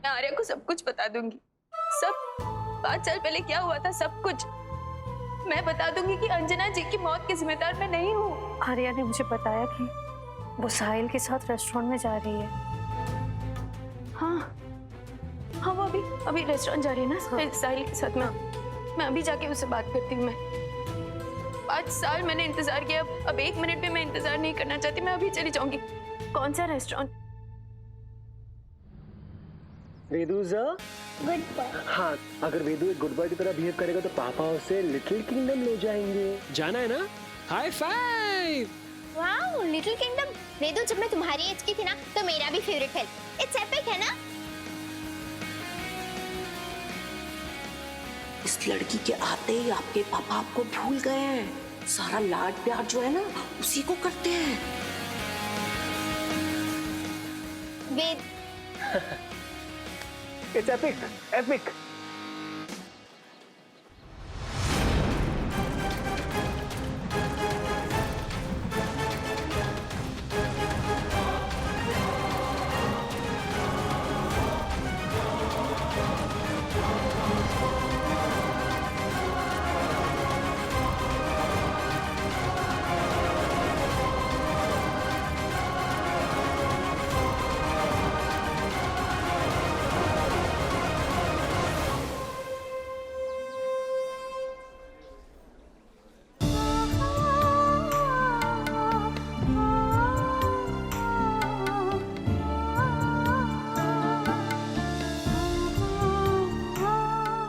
मैं आर्या को सब कुछ बता दूंगी। सब 5 साल पहले क्या हुआ था सब कुछ मैं बता दूंगी कि अंजना जी की मौत की जिम्मेदार मैं नहीं हूँ। आर्या ने मुझे बताया कि वो साहिल के साथ रेस्टोरेंट में जा रही है। हाँ हाँ, वो अभी रेस्टोरेंट जा रही है ना साहिल के साथ में। मैं अभी जाके उससे बात करती हूँ। मैं 5 साल मैंने इंतजार किया, अब 1 मिनट भी मैं इंतजार नहीं करना चाहती। मैं अभी चली जाऊंगी। कौन सा restaurant? Vedu sir good boy. हाँ, अगर वेदू एक गुड बॉय की तरह बिहेव करेगा तो पापा उसे लिटिल किंगडम ले जाएंगे। जाना है ना? High five. Wow, little kingdom. Vedu, जब मैं तुम्हारी एज की थी ना तो मेरा भी फेवरेट है। इट्स एपिक, है ना? इस लड़की के आते ही आपके पापा आपको भूल गए हैं। सारा लाड प्यार जो है ना उसी को करते हैं। वेद इट्स एपिक, एपिक।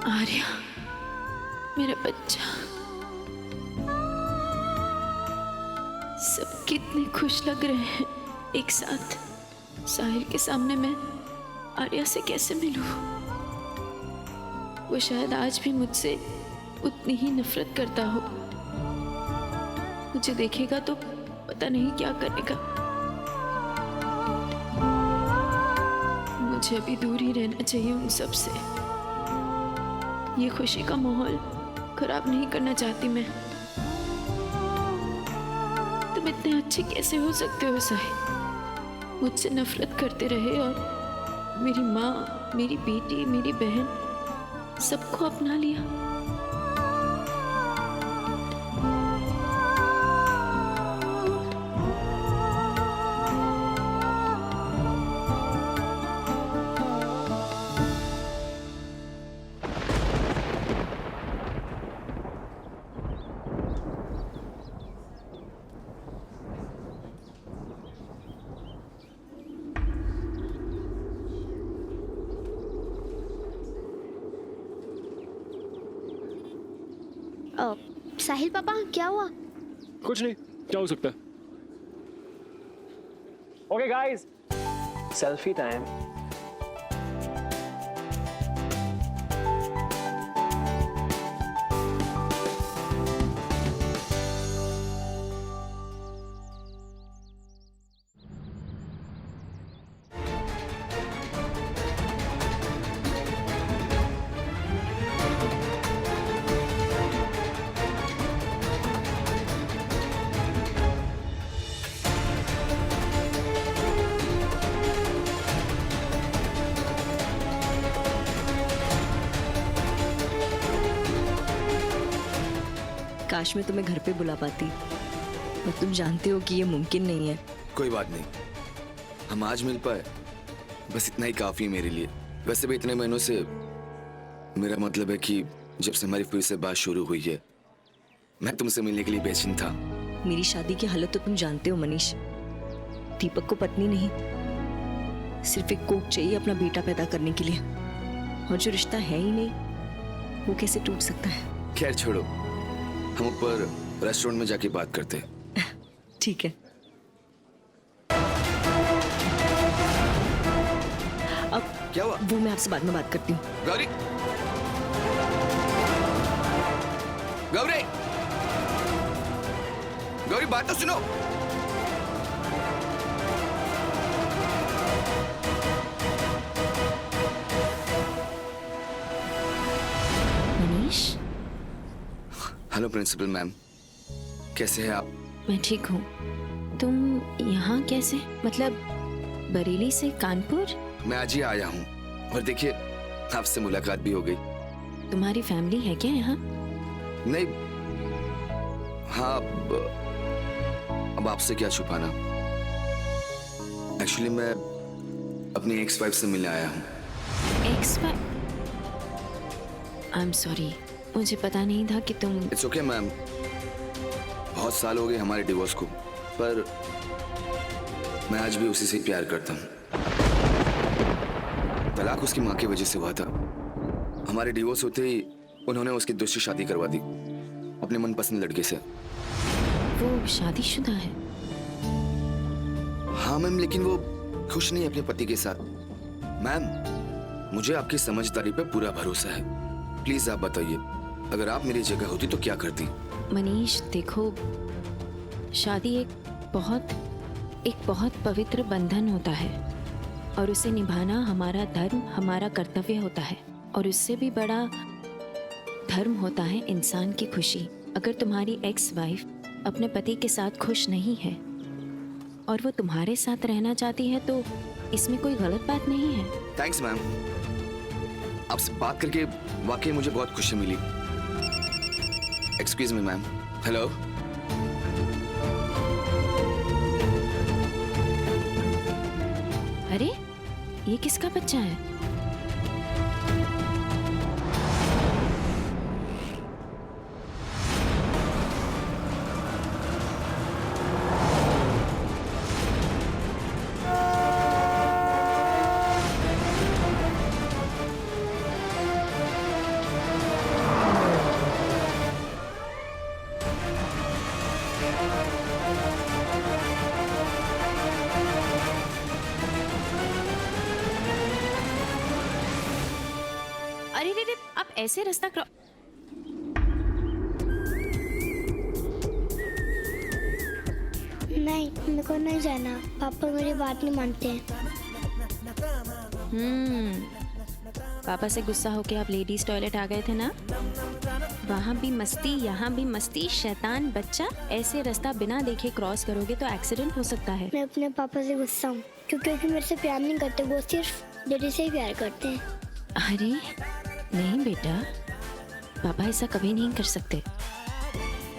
आर्या, मेरा बच्चा। सब कितने खुश लग रहे हैं एक साथ। साहिल के सामने मैं आर्या से कैसे मिलूं? वो शायद आज भी मुझसे उतनी ही नफरत करता हो। मुझे देखेगा तो पता नहीं क्या करेगा। मुझे अभी दूर ही रहना चाहिए उन सब से। ये खुशी का माहौल खराब नहीं करना चाहती मैं। तुम इतने अच्छे कैसे हो सकते हो साहिल? मुझसे नफरत करते रहे और मेरी माँ, मेरी बेटी, मेरी बहन सबको अपना लिया। साहिल पापा, क्या हुआ? कुछ नहीं, क्या हो सकता है? Okay guys, selfie time. काश मैं तुम्हें घर पे बुला पाती, पर तुम जानते हो कि ये मुमकिन नहीं है। कोई बात नहीं, हम आज मिल पाए, बस इतना ही काफी है मेरे लिए। वैसे भी इतने महीनों से मेरा मतलब है कि जब से हमारी फिर से बात शुरू हुई है, मैं तुमसे मिलने के लिए बेचैन था। मेरी शादी की हालत तो तुम जानते हो मनीष। दीपक को पत्नी नहीं, सिर्फ एक कोख चाहिए अपना बेटा पैदा करने के लिए, और जो रिश्ता है ही नहीं वो कैसे टूट सकता है? खैर छोड़ो, हम ऊपर रेस्टोरेंट में जाके बात करते हैं। ठीक है। अब क्या हुआ? वो मैं आपसे बाद में बात करती हूँ। गौरी, गौरी, गौरी, बात तो सुनो। मनीष, हेलो प्रिंसिपल मैम, कैसे हैं आप? मैं ठीक हूँ। तुम यहाँ कैसे? मतलब बरेली से कानपुर? मैं आज ही आया हूँ। और देखिए, आपसे मुलाकात भी हो गई। तुम्हारी फैमिली है क्या यहाँ? नहीं, हाँ, अब आपसे क्या छुपाना। एक्चुअली मैं अपनी एक्स वाइफ से मिलने आया हूँ। Ex wife? I am sorry, मुझे पता नहीं था कि तुम। इट्स ओके मैम, बहुत साल हो गए हमारे डिवोर्स को, पर मैं आज भी उसी से प्यार करता हूँ। तलाक उसकी माँ की वजह से हुआ था। हमारे डिवोर्स होते ही उन्होंने उसकी दूसरी शादी करवा दी अपने मनपसंद लड़के से। वो शादीशुदा है? हाँ मैम, लेकिन वो खुश नहीं है अपने पति के साथ। मैम, मुझे आपकी समझदारी पे पूरा भरोसा है। प्लीज आप बताइए, अगर आप मेरी जगह होती तो क्या करती? मनीष देखो, शादी एक बहुत पवित्र बंधन होता है और उसे निभाना हमारा धर्म, हमारा कर्तव्य होता है। और उससे भी बड़ा धर्म होता है इंसान की खुशी। अगर तुम्हारी एक्स वाइफ अपने पति के साथ खुश नहीं है और वो तुम्हारे साथ रहना चाहती है तो इसमें कोई गलत बात नहीं है। थैंक्स मैम, आपसे बात करके वाकई मुझे बहुत खुशी मिली। Excuse me ma'am. हेलो, अरे ये किसका बच्चा है? अरे रे रे, आप ऐसे रास्ता नहीं, मेरे को नहीं जाना। पापा मेरी बात नहीं मानते हैं। पापा से गुस्सा होके आप लेडीज टॉयलेट आ गए थे ना? वहाँ भी मस्ती, यहाँ भी मस्ती। शैतान बच्चा, ऐसे रास्ता बिना देखे क्रॉस करोगे तो एक्सीडेंट हो सकता है। मैं अपने पापा से गुस्सा हूँ क्योंकि मेरे से प्यार नहीं करते। वो सिर्फ डैडी से ही प्यार करते हैं। अरे नहीं बेटा, पापा ऐसा कभी नहीं कर सकते।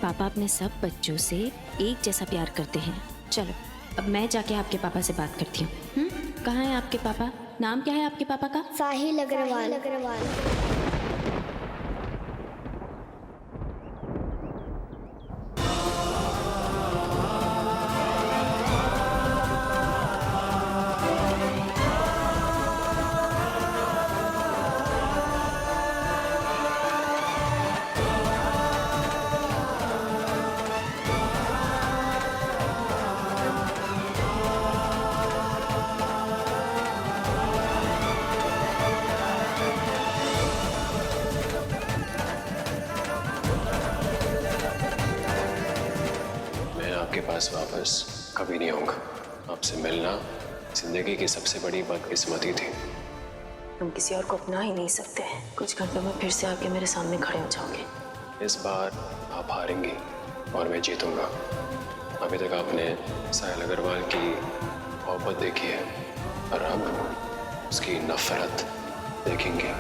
पापा अपने सब बच्चों से एक जैसा प्यार करते हैं। चलो अब मैं जाके आपके पापा से बात करती हूँ। कहाँ है आपके पापा? नाम क्या है आपके पापा का? साहिल अग्रवाल। आपके पास वापस कभी नहीं आऊंगा। आपसे मिलना जिंदगी की सबसे बड़ी बदकिस्मती थी। तुम किसी और को अपना ही नहीं सकते। कुछ घंटों में फिर से आके मेरे सामने खड़े हो जाओगे। इस बार आप हारेंगी और मैं जीतूंगा। अभी तक आपने साहिल अग्रवाल की मोहब्बत देखी है और अब उसकी नफरत देखेंगे।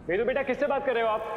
वेदु बेटा, किससे बात कर रहे हो आप?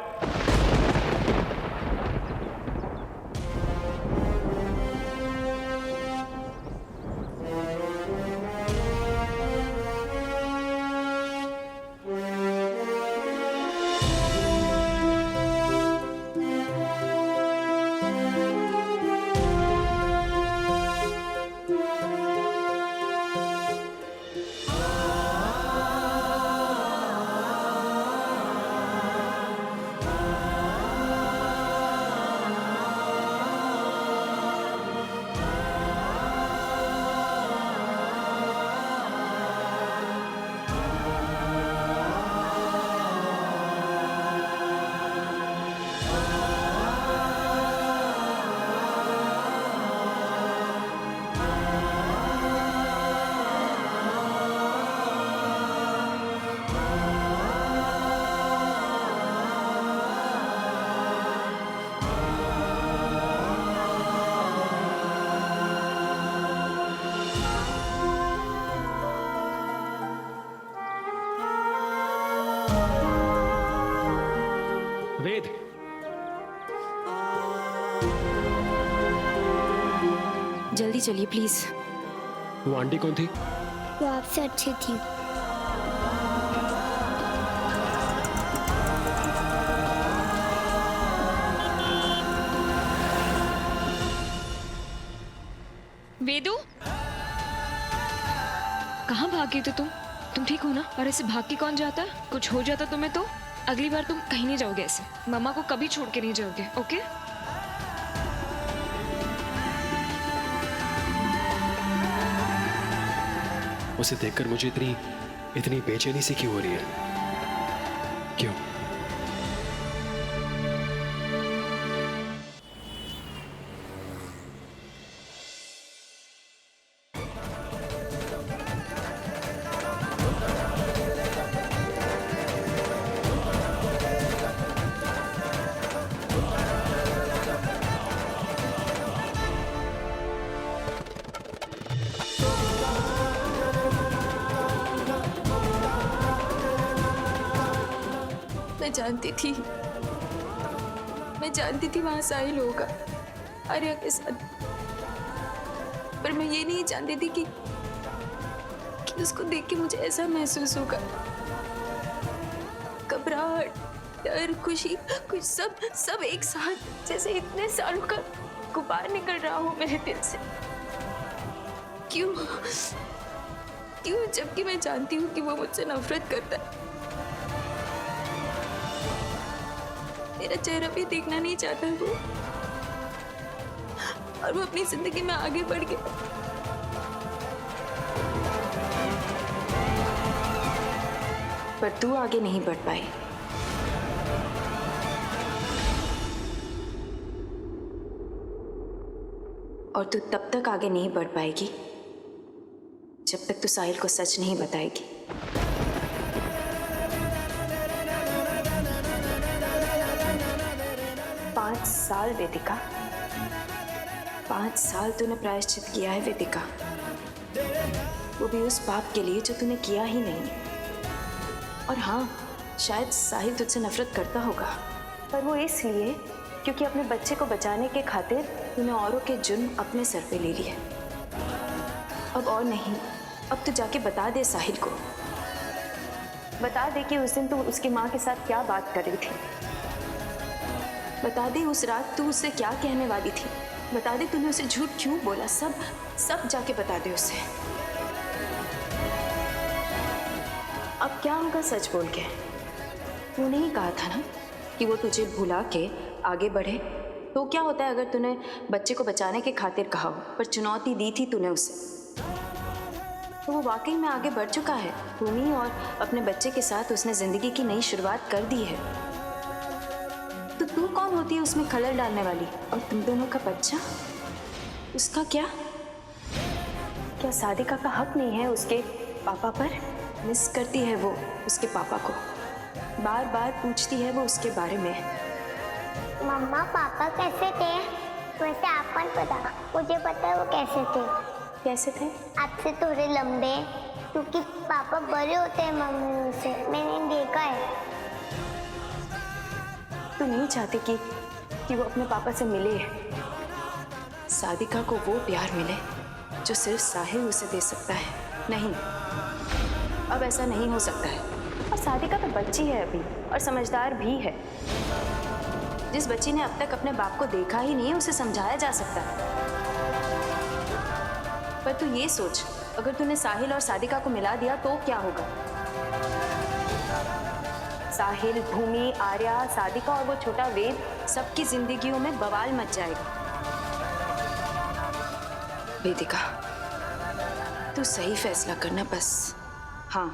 वेद, जल्दी चलिए प्लीज। वो आंटी कौन थी? वो आपसे अच्छी थी। वेदू, कहाँ भाग गई थे तुम ठीक हो ना? और ऐसे भाग के कौन जाता? कुछ हो जाता तुम्हें तो अगली बार तुम कहीं नहीं जाओगे ऐसे। मम्मा को कभी छोड़ के नहीं जाओगे, ओके? उसे देखकर मुझे इतनी बेचैनी सी क्यों हो रही है? क्यों? मैं जानती थी वहां साहिल होगा आर्या के साथ, पर मैं ये नहीं जानती थी कि उसको देख के मुझे ऐसा महसूस होगा। घबराहट, डर, खुशी, कुछ सब एक साथ, जैसे इतने सालों का गुबार निकल रहा हो मेरे दिल से। क्यों जबकि मैं जानती हूँ कि वो मुझसे नफरत करता है। मेरा चेहरा भी देखना नहीं चाहता वो, और वो अपनी जिंदगी में आगे बढ़ गया। पर तू आगे नहीं बढ़ पाई। और तू तब तक आगे नहीं बढ़ पाएगी जब तक तू साहिल को सच नहीं बताएगी। 5 साल वेदिका, 5 साल तूने प्रायश्चित किया है वेदिका, वो भी उस पाप के लिए जो तूने किया ही नहीं। और हाँ, शायद साहिल तुझसे नफरत करता होगा, पर वो इसलिए क्योंकि अपने बच्चे को बचाने के खातिर तूने औरों के जुर्म अपने सर पे ले लिए। अब और नहीं, अब तू जाके बता दे साहिल को, बता दे कि उस दिन तू उसकी माँ के साथ क्या बात कर रही थी, बता दे उस रात तू उससे क्या कहने वाली थी, बता दे तूने उसे झूठ क्यों बोला। सब जाके बता दे उसे। अब क्या होगा सच बोल के? तूने ही कहा था ना कि वो तुझे भुला के आगे बढ़े। तो क्या होता है अगर तूने बच्चे को बचाने के खातिर कहा हो, पर चुनौती दी थी तूने उसे, तो वो वाकई में आगे बढ़ चुका है। भूमि और अपने बच्चे के साथ उसने जिंदगी की नई शुरुआत कर दी है। तो तू कौन होती है उसमें खलल डालने वाली? और तुम दोनों का बच्चा, उसका क्या सादिका का हक नहीं है उसके पापा पर? मिस करती है वो उसके पापा को, बार बार पूछती है वो उसके बारे में। मम्मा पापा कैसे थे? वैसे आप कौन पता? मुझे पता है वो कैसे थे। कैसे थे? आपसे थोड़े लंबे, क्योंकि पापा बड़े होते हैं मम्मी से, मैंने देखा है। तू नहीं चाहती कि वो अपने पापा से मिले, सादिका को वो प्यार मिले जो सिर्फ साहिल उसे दे सकता है। नहीं, अब ऐसा नहीं हो सकता है। और सादिका तो बच्ची है अभी, और समझदार भी है। जिस बच्ची ने अब तक अपने बाप को देखा ही नहीं, उसे समझाया जा सकता है। पर तू ये सोच, अगर तूने साहिल और सादिका को मिला दिया तो क्या होगा? साहिल, भूमि, आर्या, सादिका और वो छोटा वेद, सबकी जिंदगियों में बवाल मच जाएगा। वेदिका, तू सही फैसला करना बस। हाँ,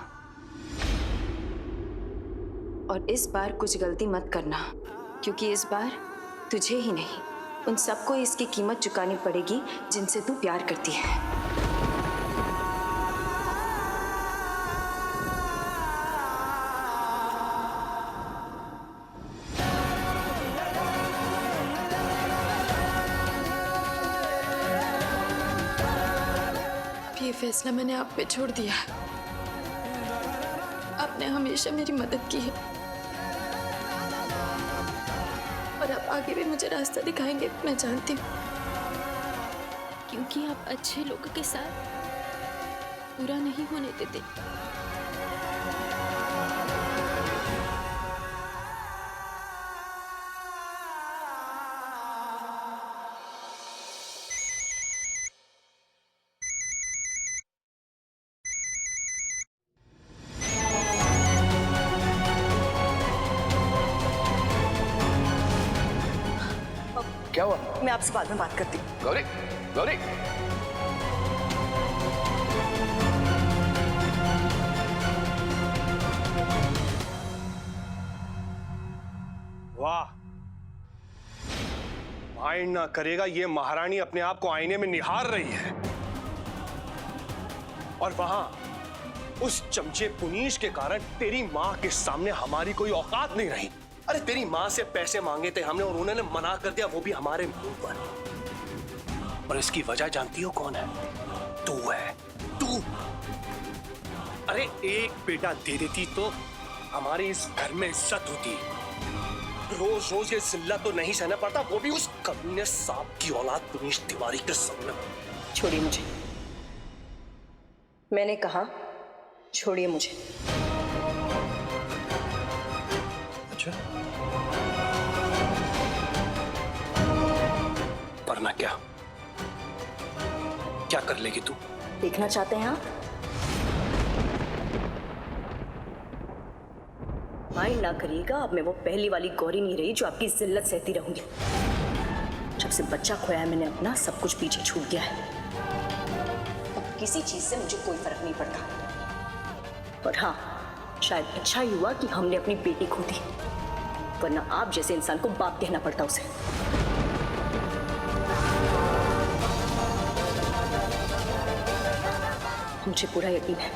और इस बार कुछ गलती मत करना, क्योंकि इस बार तुझे ही नहीं, उन सबको इसकी कीमत चुकानी पड़ेगी जिनसे तू प्यार करती है। ये फैसला मैंने आप पे छोड़ दिया। आपने हमेशा मेरी मदद की है। और आप आगे भी मुझे रास्ता दिखाएंगे, मैं जानती हूँ, क्योंकि आप अच्छे लोगों के साथ बुरा नहीं होने देते। क्या हुआ? मैं आपसे बाद में बात करती हूँ। गौरी, गौरी। वाह, माइंड ना करेगा, ये महारानी अपने आप को आईने में निहार रही है और वहां उस चमचे पुनीश के कारण तेरी माँ के सामने हमारी कोई औकात नहीं रही। अरे तेरी माँ से पैसे मांगे थे हमने और उन्होंने मना कर दिया, वो भी हमारे मुंह पर। और इसकी वजह जानती हो कौन है? तू है, तू। अरे एक बेटा दे देती तो हमारे इस घर में इज्जत होती। रोज रोज ये जिल्लत तो नहीं सहना पड़ता, वो भी उस कमीने सांप की औलाद पुनीश तिवारी के सामने। छोड़िए मुझे, मैंने कहा छोड़िए मुझे। अच्छा, वरना क्या क्या कर लेगी तू? देखना चाहते हैं आप? माइंड ना करिएगा, अब मैं वो पहली वाली गौरी नहीं रही जो आपकी जिल्लत सहती रहूंगी। जब से बच्चा खोया है मैंने अपना, सब कुछ पीछे छूट गया है। अब किसी चीज से मुझे कोई फर्क नहीं पड़ता। और हाँ, शायद अच्छा ही हुआ कि हमने अपनी बेटी खो दी, वरना आप जैसे इंसान को बाप कहना पड़ता उसे। मुझे पूरा यकीन है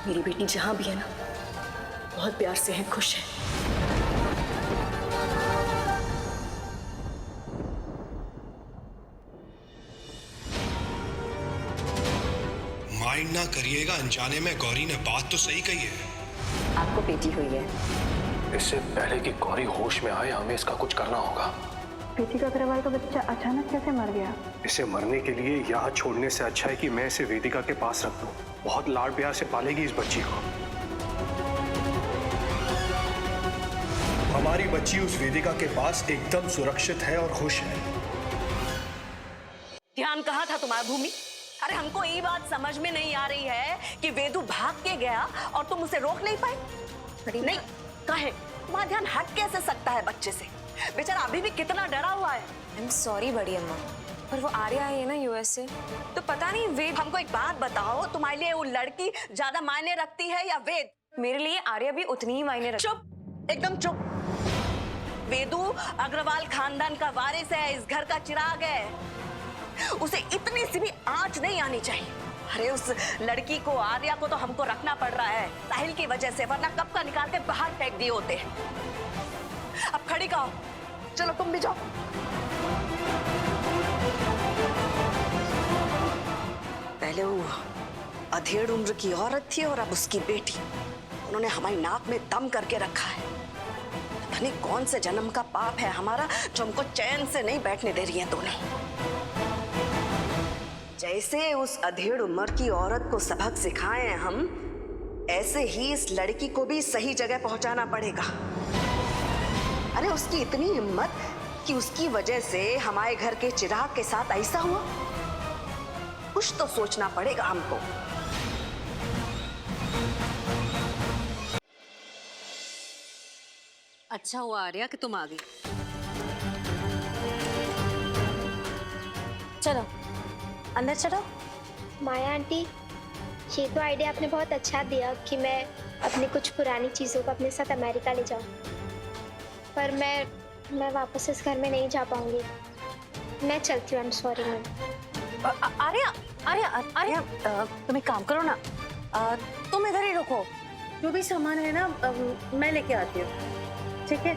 मेरी बेटी जहां भी है ना, बहुत प्यार से है, खुश है। माइंड ना करिएगा, अनजाने में गौरी ने बात तो सही कही है। आपको बेटी हुई है। इससे पहले कि गौरी होश में आए हमें इसका कुछ करना होगा। बेटी का करवाया तो बच्चा अचानक कैसे मर गया? इसे मरने के लिए यहाँ छोड़ने से अच्छा है कि मैं इसे वेदिका के पास रख दूं। बहुत लाड प्यार से पालेगी इस बच्ची को। हमारी बच्ची उस वेदिका के पास एकदम सुरक्षित है और खुश है। ध्यान कहाँ था तुम्हारा भूमि? अरे हमको ये बात समझ में नहीं आ रही है कि वेदु भाग के गया और तुम उसे रोक नहीं पाए। नहीं, काहे? तुम्हारा ध्यान हट कैसे सकता है बच्चे से? बेचारा अभी भी कितना डरा हुआ है। आई एम सॉरी बड़ी अम्मा, पर वो आर्या आई है ना यूएस से, तो पता नहीं वेद। हमको एक बात बताओ, तुम्हारे लिए वो लड़की ज्यादा मायने रखती है या वेद? मेरे लिए आर्या भी उतनी ही मायने रखती है। चुप, एकदम चुप। वेदु अग्रवाल खानदान का वारिस है, इस घर का चिराग है। उसे इतनी सी भी आंच नहीं आनी चाहिए। अरे उस लड़की को, आर्या को तो हमको रखना पड़ रहा है साहिल की वजह से, वरना कब का निकाल के बाहर फेंक दिए होते। अब खड़ी का हो, चलो तुम भी जाओ। पहले वो अधेड़ उम्र की औरत थी और अब उसकी बेटी। उन्होंने हमारी नाक में दम करके रखा है। पता नहीं कौन से जन्म का पाप है हमारा जो हमको चैन से नहीं बैठने दे रही है दोनों। जैसे उस अधेड़ उम्र की औरत को सबक सिखाए हैं हम, ऐसे ही इस लड़की को भी सही जगह पहुंचाना पड़ेगा। अरे उसकी इतनी हिम्मत कि उसकी वजह से हमारे घर के चिराग के साथ ऐसा हुआ। कुछ तो सोचना पड़ेगा हमको। अच्छा हुआ आर्या कि तुम आ गई। चलो अंदर चलो। माया आंटी, ये तो आइडिया आपने बहुत अच्छा दिया कि मैं अपनी कुछ पुरानी चीज़ों को अपने साथ अमेरिका ले जाऊं, पर मैं वापस इस घर में नहीं जा पाऊंगी। मैं चलती हूँ। I am sorry ma'am. Arya, Arya, Arya, तुम एक काम करो ना, तुम इधर ही रुको। जो भी सामान है ना मैं लेके आती हूँ, ठीक है?